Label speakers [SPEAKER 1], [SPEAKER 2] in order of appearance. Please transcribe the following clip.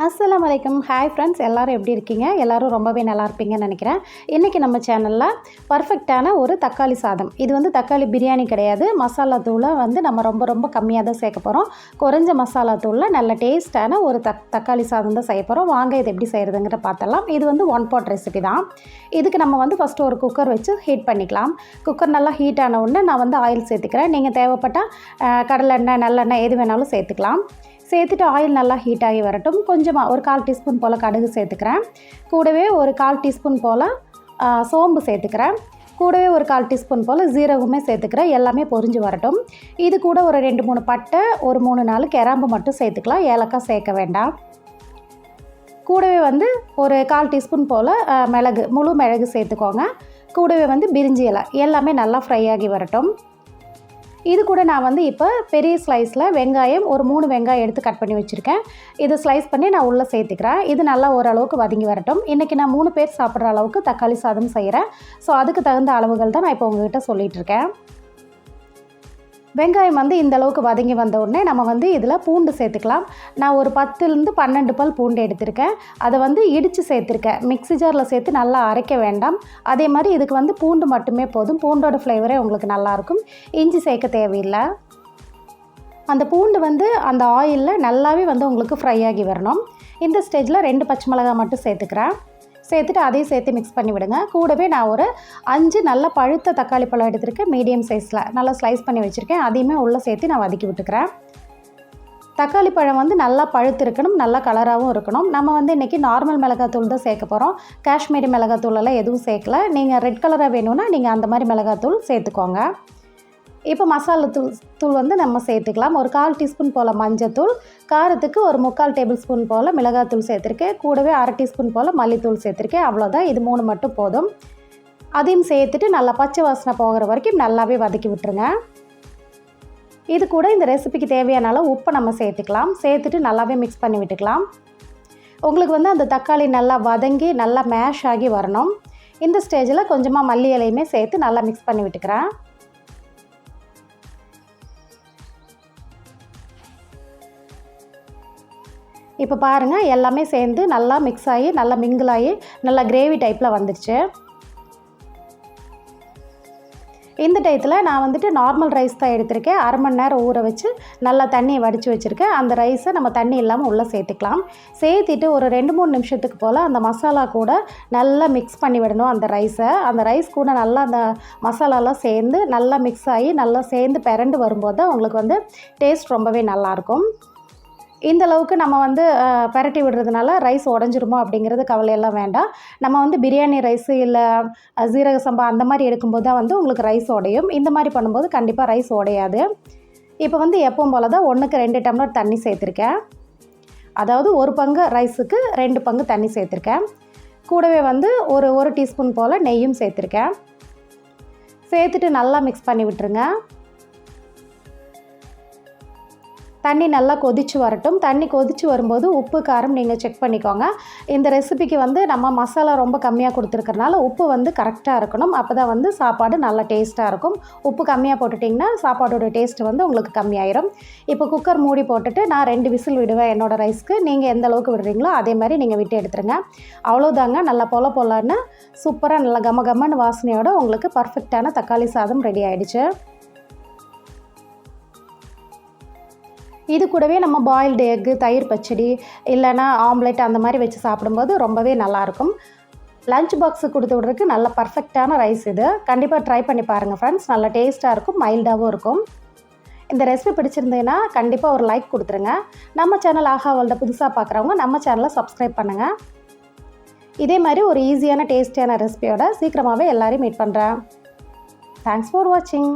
[SPEAKER 1] அஸ்ஸலாமு அலைக்கும். Hi friends, எல்லோரும் எப்படி இருக்கீங்க? எல்லோரும் ரொம்பவே நல்லா இருப்பீங்கன்னு நினைக்கிறேன். இன்றைக்கி நம்ம சேனலில் பர்ஃபெக்டான ஒரு தக்காளி சாதம். இது வந்து தக்காளி பிரியாணி கிடையாது. மசாலா தூளை வந்து நம்ம ரொம்ப கம்மியாக தான் சேர்க்க போகிறோம். குறைஞ்ச மசாலா தூளில் நல்ல டேஸ்ட்டான ஒரு தக்காளி சாதம் தான் செய்ய போகிறோம். வாங்க இது எப்படி செய்கிறதுங்கிற பார்த்தலாம். இது வந்து ஒன் பாட் ரெசிபி தான். இதுக்கு நம்ம வந்து ஃபஸ்ட்டு ஒரு குக்கர் வச்சு ஹீட் பண்ணிக்கலாம். குக்கர் நல்லா ஹீட் ஆன உடனே நான் வந்து ஆயில் சேர்த்துக்கிறேன். நீங்கள் தேவைப்பட்டால் கடலெண்ணெய், நல்லெண்ணெய் எது வேணாலும் சேர்த்துக்கலாம். சேர்த்துட்டு ஆயில் நல்லா ஹீட் ஆகி வரட்டும். கொஞ்சமாக ஒரு 1/4 டீஸ்பூன் போல் கடுகு சேர்த்துக்கிறேன். கூடவே ஒரு 1/4 டீஸ்பூன் போல் சோம்பு சேர்த்துக்கிறேன். கூடவே ஒரு 1/4 டீஸ்பூன் போல் ஜீரகமே சேர்த்துக்கிறேன். எல்லாமே பொரிஞ்சு வரட்டும். இது கூட ஒரு 2-3 பட்டை, ஒரு 3-4 கிராம்பு மட்டும் சேர்த்துக்கலாம். ஏலக்காய் சேர்க்க வேண்டாம். கூடவே வந்து ஒரு 1/4 டீஸ்பூன் போல் மிளகு, முழு மிளகு சேர்த்துக்கோங்க. கூடவே வந்து பிரிஞ்சி இலை, எல்லாமே நல்லா ஃப்ரை ஆகி வரட்டும். இது கூட நான் வந்து இப்போ பெரிய ஸ்லைஸில் வெங்காயம், ஒரு 3 வெங்காயம் எடுத்து கட் பண்ணி வச்சுருக்கேன். இது ஸ்லைஸ் பண்ணி நான் உள்ளே சேர்த்துக்கிறேன். இது நல்லா ஓரளவுக்கு வதங்கி வரட்டும். இன்றைக்கி நான் 3 பேர் சாப்பிட்ற அளவுக்கு தக்காளி சாதம் செய்கிறேன். ஸோ அதுக்கு தகுந்த அளவுகள் தான் நான் இப்போ உங்கள்கிட்ட சொல்லிகிட்டு இருக்கேன். வெங்காயம் வந்து இந்த அளவுக்கு வதங்கி வந்த உடனே நம்ம வந்து இதில் பூண்டு சேர்த்துக்கலாம். நான் ஒரு 10லேருந்து 12 பல் பூண்டு எடுத்திருக்கேன். அதை வந்து இடித்து சேர்த்துருக்கேன். மிக்ஸி ஜாரில் சேர்த்து நல்லா அரைக்க வேண்டாம். அதே மாதிரி இதுக்கு வந்து பூண்டு மட்டுமே போதும். பூண்டோட ஃப்ளேவரே உங்களுக்கு நல்லாயிருக்கும். இஞ்சி சேர்க்க தேவையில்லை. அந்த பூண்டு வந்து அந்த ஆயிலில் நல்லாவே வந்து உங்களுக்கு ஃப்ரை ஆகி வரணும். இந்த ஸ்டேஜில் 2 பச்சை மிளகாய் மட்டும் சேர்த்துக்கிறேன். சேர்த்துட்டு அதையும் சேர்த்து மிக்ஸ் பண்ணி விடுங்க. கூடவே நான் ஒரு 5 நல்ல பழுத்த தக்காளி பழம் எடுத்துருக்கேன். மீடியம் சைஸில் நல்லா ஸ்லைஸ் பண்ணி வச்சுருக்கேன். அதையுமே உள்ளே சேர்த்து நான் வதக்கி விட்டுக்கிறேன். தக்காளி பழம் வந்து நல்லா பழுத்து இருக்கணும், நல்லா கலராகவும் இருக்கணும். நம்ம வந்து இன்றைக்கி நார்மல் மிளகாத்தூள் தான் சேர்க்க போகிறோம். காஷ்மீரி மிளகாத்தூளெல்லாம் எதுவும் சேர்க்கல. நீங்கள் ரெட் கலராக வேணும்னா நீங்கள் அந்த மாதிரி மிளகாத்தூள் சேர்த்துக்கோங்க. இப்போ மசாலா தூள் வந்து நம்ம சேர்த்துக்கலாம். ஒரு 1/4 டீஸ்பூன் போல் மஞ்சத்தூள், காரத்துக்கு ஒரு 3/4 டேபிள் ஸ்பூன் போல் மிளகாத்தூள் சேர்த்துருக்கேன். கூடவே 1/2 டீஸ்பூன் போல் மல்லித்தூள் சேர்த்துருக்கேன். அவ்வளோதான். இது 3 மட்டும் போதும். அதையும் சேர்த்துட்டு நல்லா பச்சை வாசனை போகிற வரைக்கும் நல்லாவே வதக்கி விட்டுருங்க. இது கூட இந்த ரெசிபிக்கு தேவையான அளவு உப்பை நம்ம சேர்த்துக்கலாம். சேர்த்துட்டு நல்லாவே மிக்ஸ் பண்ணி விட்டுக்கலாம். உங்களுக்கு வந்து அந்த தக்காளி நல்லா வதங்கி நல்லா மேஷ் ஆகி வரணும். இந்த ஸ்டேஜில் கொஞ்சமாக மல்லி இலையுமே சேர்த்து நல்லா மிக்ஸ் பண்ணி விட்டுக்கிறேன். இப்போ பாருங்கள், எல்லாமே சேர்ந்து நல்லா மிக்ஸ் ஆகி நல்லா மிங்கிள் ஆகி நல்லா கிரேவி டைப்பில் வந்துடுச்சு. இந்த டயத்தில் நான் வந்துட்டு நார்மல் ரைஸ் தான் எடுத்திருக்கேன். 1/2 மணி நேரம் ஊற வச்சு நல்லா தண்ணியை வடித்து வச்சுருக்கேன். அந்த ரைஸை நம்ம தண்ணி இல்லாமல் உள்ளே சேர்த்துக்கலாம். சேர்த்துட்டு ஒரு 2-3 நிமிஷத்துக்கு போல் அந்த மசாலா கூட நல்லா மிக்ஸ் பண்ணி விடணும். அந்த ரைஸை அந்த ரைஸ் கூட நல்லா அந்த மசாலாலாம் சேர்ந்து நல்லா மிக்ஸ் ஆகி நல்லா சேர்ந்து பிரண்டு வரும்போது தான் உங்களுக்கு வந்து டேஸ்ட் ரொம்பவே நல்லாயிருக்கும். இந்த அளவுக்கு நம்ம வந்து பரட்டி விடுறதுனால ரைஸ் உடஞ்சிருமோ அப்படிங்கிறது கவலையெல்லாம் வேண்டாம். நம்ம வந்து பிரியாணி ரைஸு இல்லை ஜீரக சம்பா அந்த மாதிரி எடுக்கும்போது தான் வந்து உங்களுக்கு ரைஸ் உடையும். இந்த மாதிரி பண்ணும்போது கண்டிப்பாக ரைஸ் உடையாது. இப்போ வந்து எப்பவும் போல் தான் 1க்கு 2 டம்ளர் தண்ணி சேர்த்துருக்கேன். அதாவது 1 பங்கு ரைஸுக்கு 2 பங்கு தண்ணி சேர்த்துருக்கேன். கூடவே வந்து ஒரு டீஸ்பூன் போல் நெய்யும் சேர்த்துருக்கேன். சேர்த்துட்டு நல்லா மிக்ஸ் பண்ணி விட்டுருங்க. தண்ணி நல்லா கொதித்து வரட்டும். தண்ணி கொதித்து வரும்போது உப்பு காரம் நீங்கள் செக் பண்ணிக்கோங்க. இந்த ரெசிபிக்கு வந்து நம்ம மசாலா ரொம்ப கம்மியாக கொடுத்துருக்கறனால உப்பு வந்து கரெக்டாக இருக்கணும். அப்போ தான் வந்து சாப்பாடு நல்லா டேஸ்ட்டாக இருக்கும். உப்பு கம்மியாக போட்டுட்டிங்கன்னா சாப்பாடோட டேஸ்ட் வந்து உங்களுக்கு கம்மியாயிரும். இப்போ குக்கர் மூடி போட்டுட்டு நான் 2 விசில் விடுவேன் என்னோடய ரைஸ்க்கு. நீங்கள் எந்த அளவுக்கு விடுறீங்களோ அதே மாதிரி நீங்கள் விட்டு எடுத்துருங்க. அவ்வளோதாங்க. நல்லா பொலன்னு சூப்பராக நல்லா கமகமன்னு வாசனையோட உங்களுக்கு பர்ஃபெக்டான தக்காளி சாதம் ரெடி ஆகிடுச்சு. இது கூடவே நம்ம பாயில்டு எக்கு, தயிர் பச்சடி இல்லைனா ஆம்லெட் அந்த மாதிரி வச்சு சாப்பிடும்போது ரொம்பவே நல்லாயிருக்கும். லஞ்ச் பாக்ஸுக்கு கொடுத்து விட்றதுக்கு நல்ல பர்ஃபெக்டான ரைஸ் இது. கண்டிப்பாக ட்ரை பண்ணி பாருங்கள் ஃப்ரெண்ட்ஸ். நல்லா டேஸ்ட்டாக இருக்கும், மைல்டாகவும் இருக்கும். இந்த ரெசிபி பிடிச்சிருந்ததுன்னா கண்டிப்பாக ஒரு லைக் கொடுத்துருங்க. நம்ம சேனல் ஆஹா வேர்ல்டை புதுசாக பார்க்குறவங்க நம்ம சேனலை சப்ஸ்கிரைப் பண்ணுங்கள். இதே மாதிரி ஒரு ஈஸியான டேஸ்டியான ரெசிபியோட சீக்கிரமாகவே எல்லோரையும் மீட் பண்ணுறேன். தேங்க்ஸ் ஃபார் வாட்சிங்.